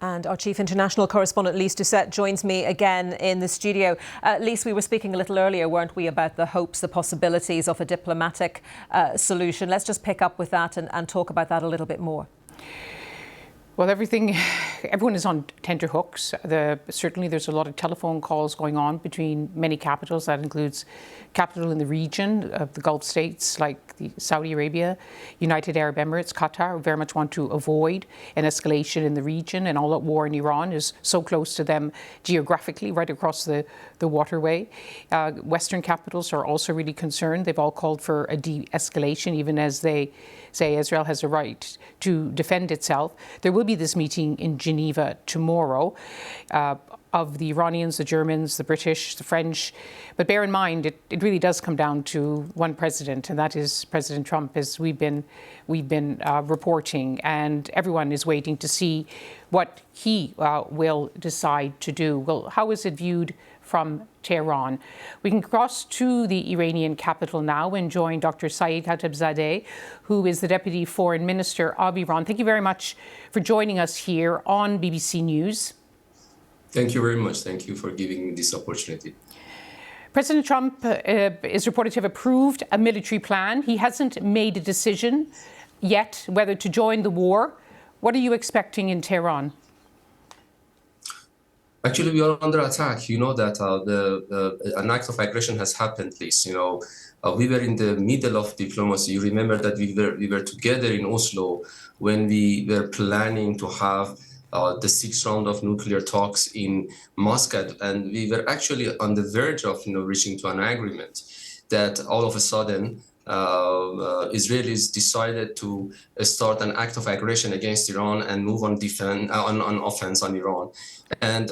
And our chief international correspondent, Lyse Doucet, joins me again in the studio. Lyse, we were speaking a little earlier, weren't we, about the hopes, the possibilities of a diplomatic solution. Let's just pick up with that and talk about that a little bit more. Well, everyone is on tenterhooks. Certainly there's a lot of telephone calls going on between many capitals. That includes capital in the region of the Gulf states like Saudi Arabia, United Arab Emirates, Qatar, who very much want to avoid an escalation in the region, and all that war in Iran is so close to them geographically, right across the waterway. Western capitals are also really concerned. They've all called for a de-escalation, even as they say Israel has a right to defend itself. There will be this meeting in Geneva tomorrow of the Iranians, the Germans, the British, the French. But bear in mind, it really does come down to one president, and that is President Trump, as we've been reporting. And everyone is waiting to see what he will decide to do. Well, how is it viewed from Tehran? We can cross to the Iranian capital now and join Dr. Saeed Khatibzadeh, who is the Deputy Foreign Minister of Iran. Thank you very much for joining us here on BBC News. Thank you very much. Thank you for giving me this opportunity. President Trump is reported to have approved a military plan. He hasn't made a decision yet whether to join the war. What are you expecting in Tehran? Actually, we are under attack. You know that an act of aggression has happened, Lyse. We were in the middle of diplomacy. You remember that we were together in Oslo when we were planning to have the sixth round of nuclear talks in Muscat, and we were actually on the verge of reaching to an agreement. That all of a sudden Israelis decided to start an act of aggression against Iran and move on offense on Iran, and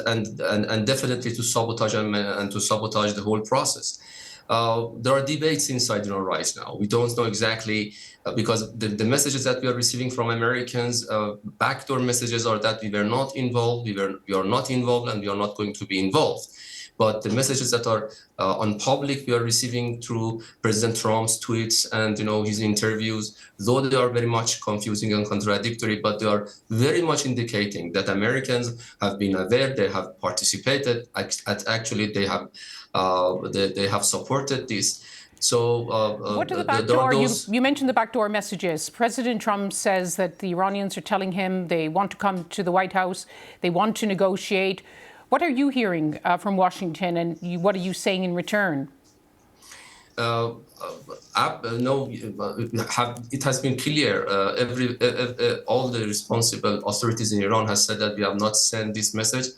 definitely to sabotage and to sabotage the whole process. There are debates inside Iran right now. We don't know exactly because the messages that we are receiving from Americans, backdoor messages, are that we were not involved, we are not involved, and we are not going to be involved. But the messages that are on public, we are receiving through President Trump's tweets and his interviews, though they are very much confusing and contradictory, but they are very much indicating that Americans have been aware, they have participated, actually they have supported this. So what are the backdoor? You mentioned the backdoor messages. President Trump says that the Iranians are telling him they want to come to the White House, they want to negotiate. What are you hearing from Washington, and what are you saying in return? No, it has been clear. All the responsible authorities in Iran have said that we have not sent this message.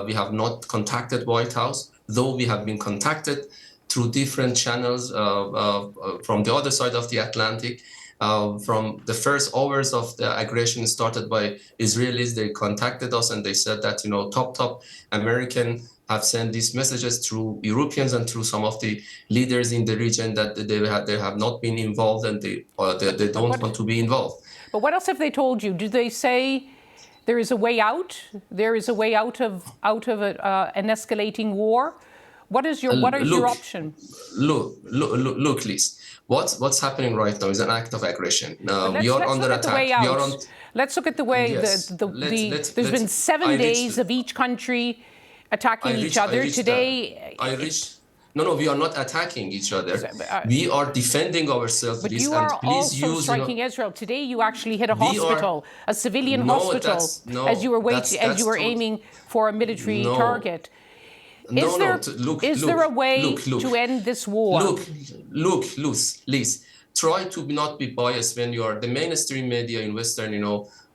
We have not contacted White House, though we have been contacted through different channels from the other side of the Atlantic. From the first hours of the aggression started by Israelis, they contacted us and they said that top American have sent these messages through Europeans and through some of the leaders in the region that they have not been involved and they don't want to be involved. But what else have they told you? Do they say there is a way out? There is a way out of an escalating war? What is your your option? Look, Lyse. What's happening right now is an act of aggression. We are under attack. Let's look at the way there's been 7 days of each country attacking each other. Today, No, we are not attacking each other. We are defending ourselves. But you are also striking Israel. Today, you actually hit a hospital, a civilian hospital, as you were aiming for a military target. Is there a way to end this war? Look, Lyse, try to not be biased when you are the mainstream media in Western,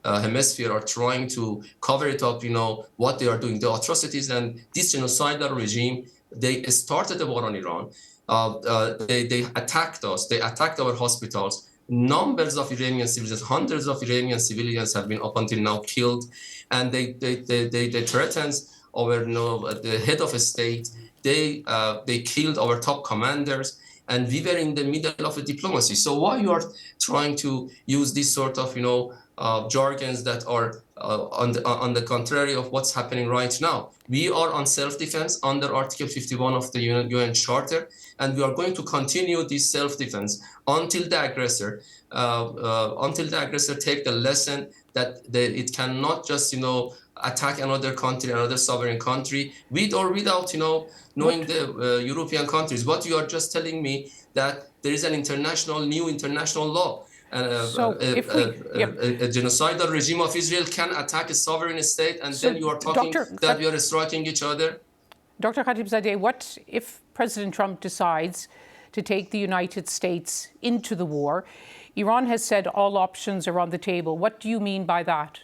hemisphere are trying to cover it up, what they are doing, the atrocities, and this genocidal regime. They started the war on Iran. They attacked us. They attacked our hospitals. Numbers of Iranian civilians, hundreds of Iranian civilians have been up until now killed, and they threatened the head of a state. They killed our top commanders, and we were in the middle of a diplomacy. So why you are trying to use this sort of jargons that are on the contrary of what's happening right now? We are on self-defense under Article 51 of the UN Charter, and we are going to continue this self-defense until the aggressor take the lesson that it cannot just attack another country, another sovereign country, with or without, knowing the European countries. But you are just telling me that there is an new international law. So if we, a genocidal regime of Israel can attack a sovereign state, and then you are talking that we are striking each other. Dr. Khatibzadeh, what if President Trump decides to take the United States into the war? Iran has said all options are on the table. What do you mean by that?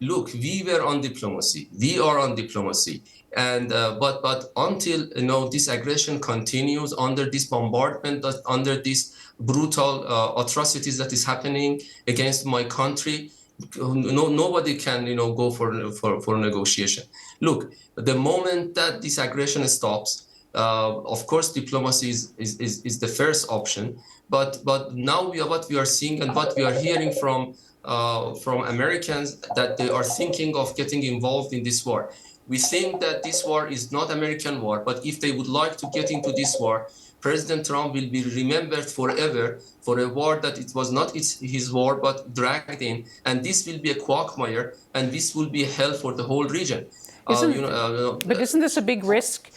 Look, we were on diplomacy. We are on diplomacy, and but until this aggression continues, under this bombardment, under these brutal atrocities that is happening against my country, nobody can go for negotiation. Look, the moment that this aggression stops, of course, diplomacy is the first option. But now what we are seeing and what we are hearing from Americans, that they are thinking of getting involved in this war. We think that this war is not American war, but if they would like to get into this war, President Trump will be remembered forever for a war that it was not his war, but dragged in. And this will be a quagmire, and this will be hell for the whole region. But isn't this a big risk?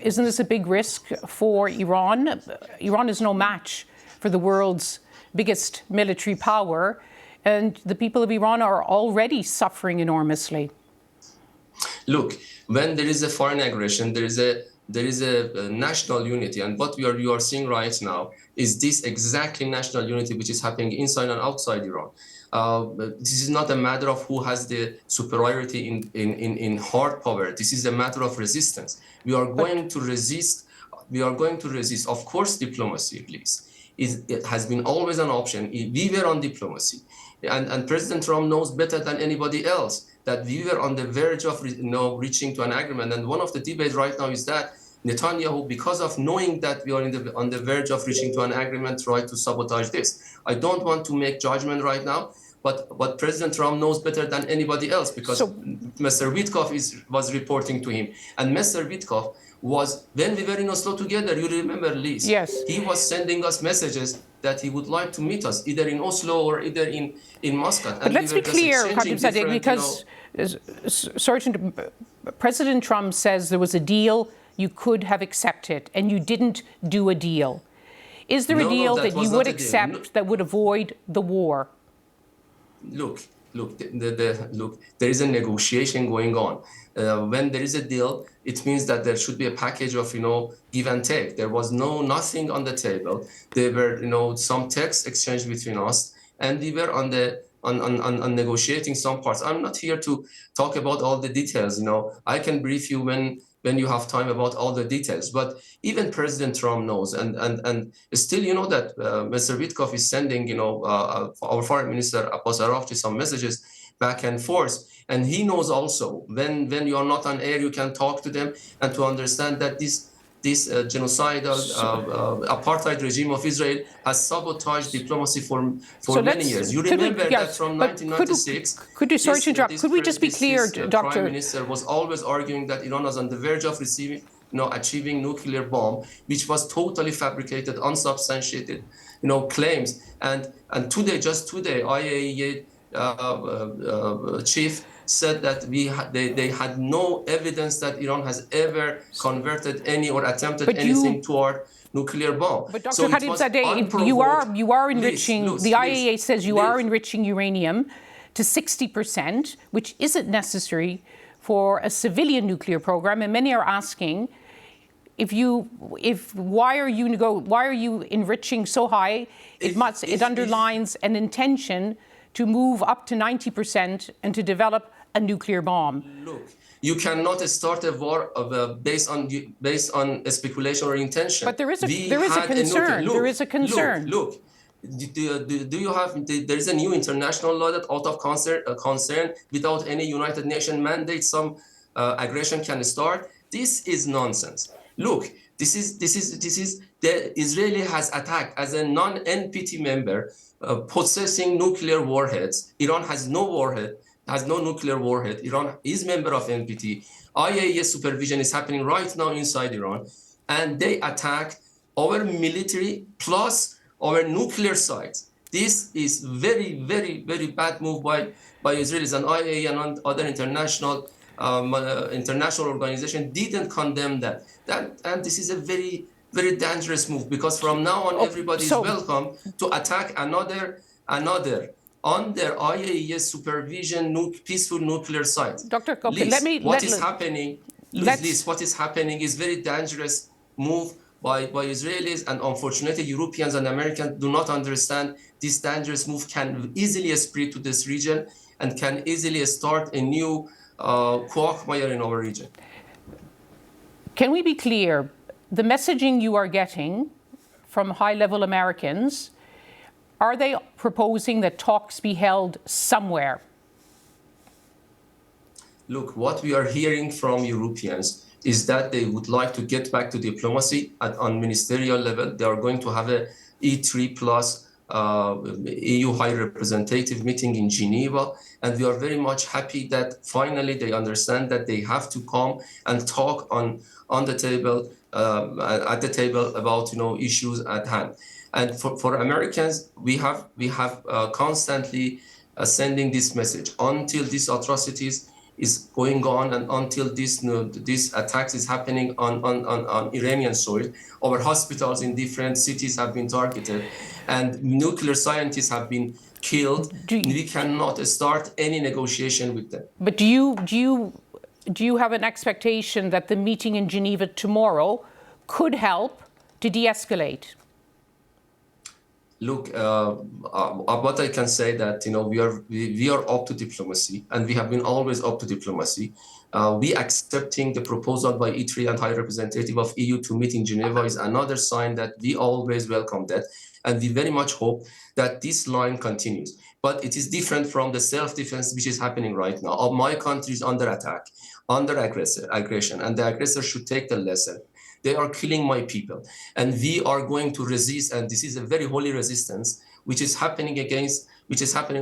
Isn't this a big risk for Iran? Iran is no match for the world's biggest military power, and the people of Iran are already suffering enormously. Look, when there is a foreign aggression, there is a national unity, and what you are seeing right now is this exactly national unity which is happening inside and outside Iran. This is not a matter of who has the superiority in hard power. This is a matter of resistance. We are going to resist. We are going to resist. Of course, diplomacy, please. It has been always an option. We were on diplomacy, and President Trump knows better than anybody else that we were on the verge of reaching to an agreement. And one of the debates right now is that Netanyahu, because of knowing that we are on the verge of reaching to an agreement, tried to sabotage this. I don't want to make judgment right now, but President Trump knows better than anybody else, because Mr. Witkoff was reporting to him, and Mr. Witkoff was, when we were in Oslo together, you remember, Lyse? Yes. He was sending us messages that he would like to meet us, either in Oslo or either in Muscat. But let's be clear, Khatibzadeh, because Sergeant, President Trump says there was a deal you could have accepted, and you didn't do a deal. Is there a deal that you would accept that would avoid the war? Look, there is a negotiation going on. When there is a deal, it means that there should be a package of, give and take. There was nothing on the table. There were, some text exchanged between us, and we were on negotiating some parts. I'm not here to talk about all the details. I can brief you when you have time about all the details. But even President Trump knows, and still, that Mr. Witkoff is sending, our Foreign Minister Abbas Araghchi some messages back and forth. And he knows also when you are not on air, you can talk to them and to understand that this genocidal apartheid regime of Israel has sabotaged diplomacy for many years. You remember that from 1996. Could we just be clear, Doctor? Prime Minister was always arguing that Iran was on the verge of achieving nuclear bomb, which was totally fabricated, unsubstantiated, claims. And just today, IAEA chief said that they had no evidence that Iran has ever converted any or attempted anything toward nuclear bomb. But Dr. Khatibzadeh, you are enriching. The IAEA says you are enriching uranium to 60%, which isn't necessary for a civilian nuclear program. And many are asking, why are you enriching so high? It underlines an intention to move up to 90% and to develop a nuclear bomb. Look, you cannot start a war based on speculation or intention. But there is a concern. There is a concern. Look. There is a new international law that out of concern without any United Nations mandate, some aggression can start. This is nonsense. Look, this is the Israeli has attacked as a non-NPT member, possessing nuclear warheads. Iran has no warhead, has no nuclear warhead. Iran is member of NPT. IAEA supervision is happening right now inside Iran, and they attack our military plus our nuclear sites. This is very, very, very bad move by Israelis, and IAEA and other international organization didn't condemn that. And this is a very, very dangerous move, because from now on everybody is welcome to attack another under IAEA supervision peaceful nuclear site. Dr. Lyse, what is happening is very dangerous move by Israelis, and unfortunately Europeans and Americans do not understand this dangerous move can easily spread to this region and can easily start a new quagmire in our region. Can we be clear? The messaging you are getting from high-level Americans, are they proposing that talks be held somewhere? Look, what we are hearing from Europeans is that they would like to get back to diplomacy on ministerial level. They are going to have a E3 plus EU High Representative meeting in Geneva, and we are very much happy that finally they understand that they have to come and talk on the table at the table about issues at hand. And for Americans, we have constantly sending this message until these atrocities is going on and until this attacks is happening on Iranian soil. Our hospitals in different cities have been targeted, and nuclear scientists have been killed. We cannot start any negotiation with them. But do you have an expectation that the meeting in Geneva tomorrow could help to de-escalate? Look, what I can say that we are up to diplomacy, and we have been always up to diplomacy. We accepting the proposal by E3 and High Representative of EU to meet in Geneva is another sign that we always welcome that, and we very much hope that this line continues. But it is different from the self-defense which is happening right now. My country is under attack, under aggression, and the aggressor should take the lesson. They are killing my people, and we are going to resist. And this is a very holy resistance, which is happening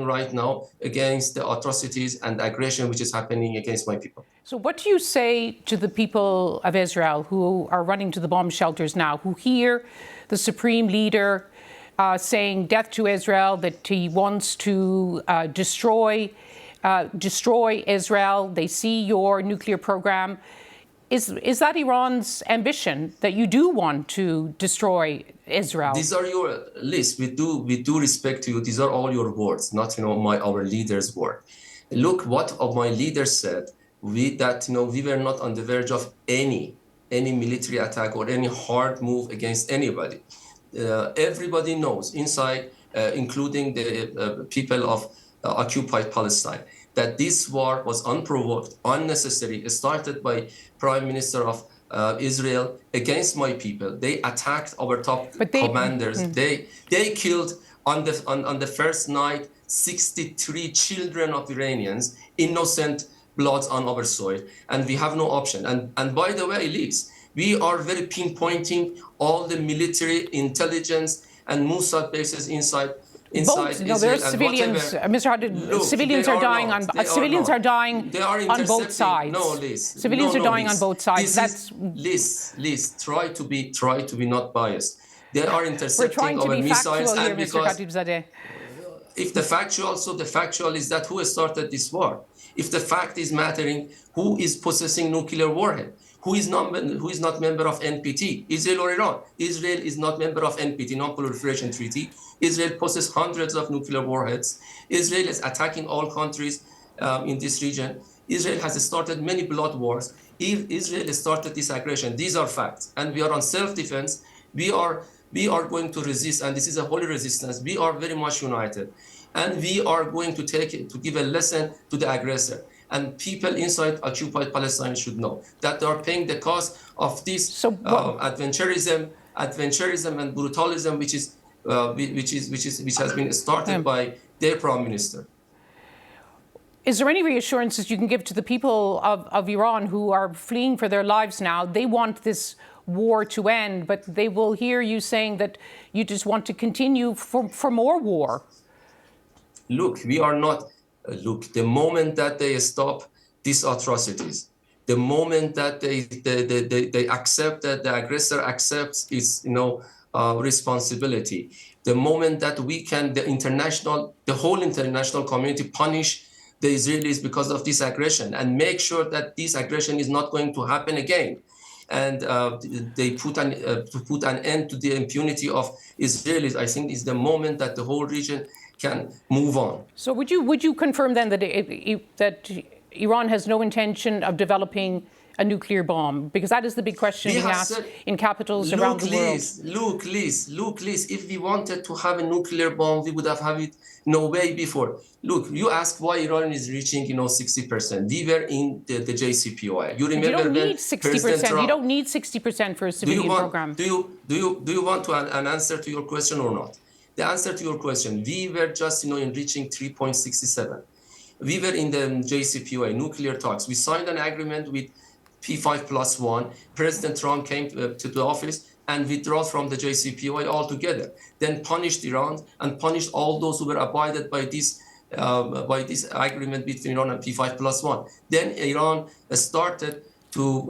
right now against the atrocities and aggression which is happening against my people. So what do you say to the people of Israel who are running to the bomb shelters now, who hear the supreme leader saying death to Israel, that he wants to destroy Israel? They see your nuclear program. Is that Iran's ambition, that you do want to destroy Israel? These are your lists. We do respect you. These are all your words, not our leaders' word. Look, what my leaders said. We were not on the verge of any military attack or any hard move against anybody. Everybody knows inside, including the people of occupied Palestine, that this war was unprovoked, unnecessary. It started by Prime Minister of Israel against my people. They attacked our top commanders. They killed on the first night 63 children of Iranians, innocent bloods on our soil, and we have no option. And by the way, Lyse, we are very pinpointing all the military intelligence and Mossad bases inside Israel. There are civilians, Mr. Khatib, civilians are dying on both sides. No, Lyse. Civilians are dying on both sides. That's Lyse. Try to be not biased. They are intercepting our missiles, here, and because Khatibzadeh. if the factual is that who started this war. If the fact is mattering, who is possessing nuclear warhead? Who is not member of NPT? Israel or Iran? Israel is not member of NPT, Non-Proliferation Treaty. Israel possesses hundreds of nuclear warheads. Israel is attacking all countries in this region. Israel has started many blood wars. Israel started this aggression. These are facts, and we are on self-defense. We are going to resist, and this is a holy resistance. We are very much united, and we are going to give a lesson to the aggressor. And people inside occupied Palestine should know that they are paying the cost of this adventurism and brutalism, which has been started by their prime minister. Is there any reassurances you can give to the people of Iran who are fleeing for their lives now? They want this war to end, but they will hear you saying that you just want to continue for more war. Look, we are not. Look, the moment that they stop these atrocities, the moment that they accept that the aggressor accepts its responsibility. The moment that we can, the whole international community punish the Israelis because of this aggression and make sure that this aggression is not going to happen again. And they to put an end to the impunity of Israelis, I think is the moment that the whole region can move on. So would you confirm then that that Iran has no intention of developing a nuclear bomb? Because that is the big question being asked in capitals around the world. Look, Liz, if we wanted to have a nuclear bomb, we would have it no way before. Look, you asked why Iran is reaching, 60%. We were in the JCPOA. You remember you don't need 60%. You don't need 60% for a civilian program. Do you want an answer to your question or not? The answer to your question, we were just, enriching 3.67. We were in the JCPOA, nuclear talks. We signed an agreement with P5+1. President Trump came to the office and withdrew from the JCPOA altogether. Then punished Iran and punished all those who were abided by this agreement between Iran and P5+1. Then Iran started to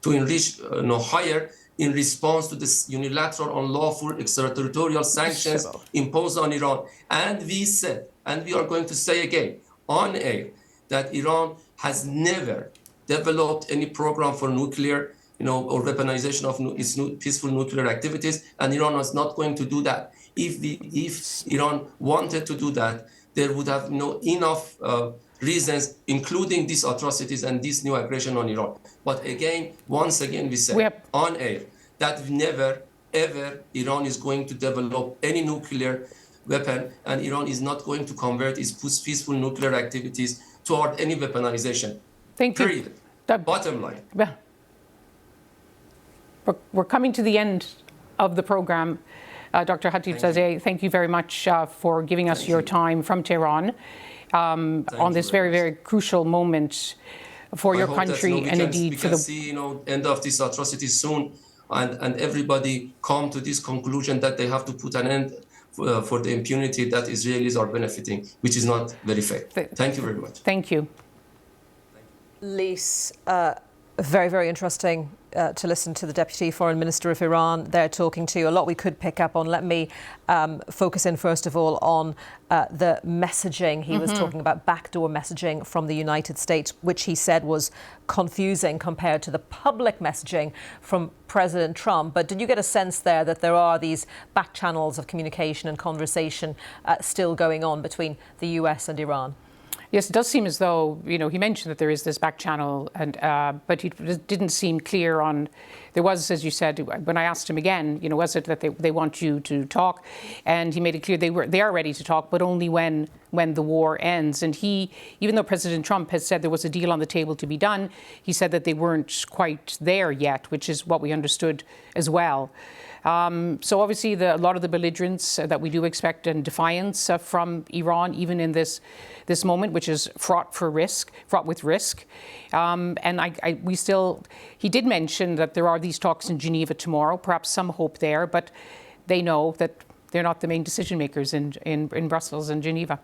enrich higher in response to this unilateral, unlawful, extraterritorial sanctions imposed on Iran. And we said, and we are going to say again on air, that Iran has never developed any program for nuclear, or weaponization of its peaceful nuclear activities, and Iran was not going to do that. If Iran wanted to do that, there would have enough reasons, including these atrocities and this new aggression on Iran. But again, once again, we say on air that never, ever Iran is going to develop any nuclear weapon, and Iran is not going to convert its peaceful nuclear activities toward any weaponization. Thank you. Period. Bottom line. Well, we're coming to the end of the program. Dr. Khatibzadeh, thank you very much for giving us your time from Tehran on this very, very crucial moment for your country and indeed for the... We can see, end of these atrocities soon, and everybody come to this conclusion that they have to put an end for the impunity that Israelis are benefiting, which is not very fair. Thank you very much. Thank you. Lyse, very, very interesting to listen to the Deputy Foreign Minister of Iran there talking to you. A lot we could pick up on. Let me focus in first of all on the messaging. He was talking about backdoor messaging from the United States, which he said was confusing compared to the public messaging from President Trump. But did you get a sense there that there are these back channels of communication and conversation still going on between the US and Iran? Yes, it does seem as though, he mentioned that there is this back channel, and but he didn't seem clear on, there was, as you said, when I asked him again, was it that they want you to talk? And he made it clear they are ready to talk, but only when the war ends. And even though President Trump has said there was a deal on the table to be done, he said that they weren't quite there yet, which is what we understood as well. So obviously a lot of the belligerence that we do expect and defiance from Iran, even in this moment, which is fraught with risk. He did mention that there are these talks in Geneva tomorrow, perhaps some hope there, but they know that they're not the main decision makers in Brussels and Geneva.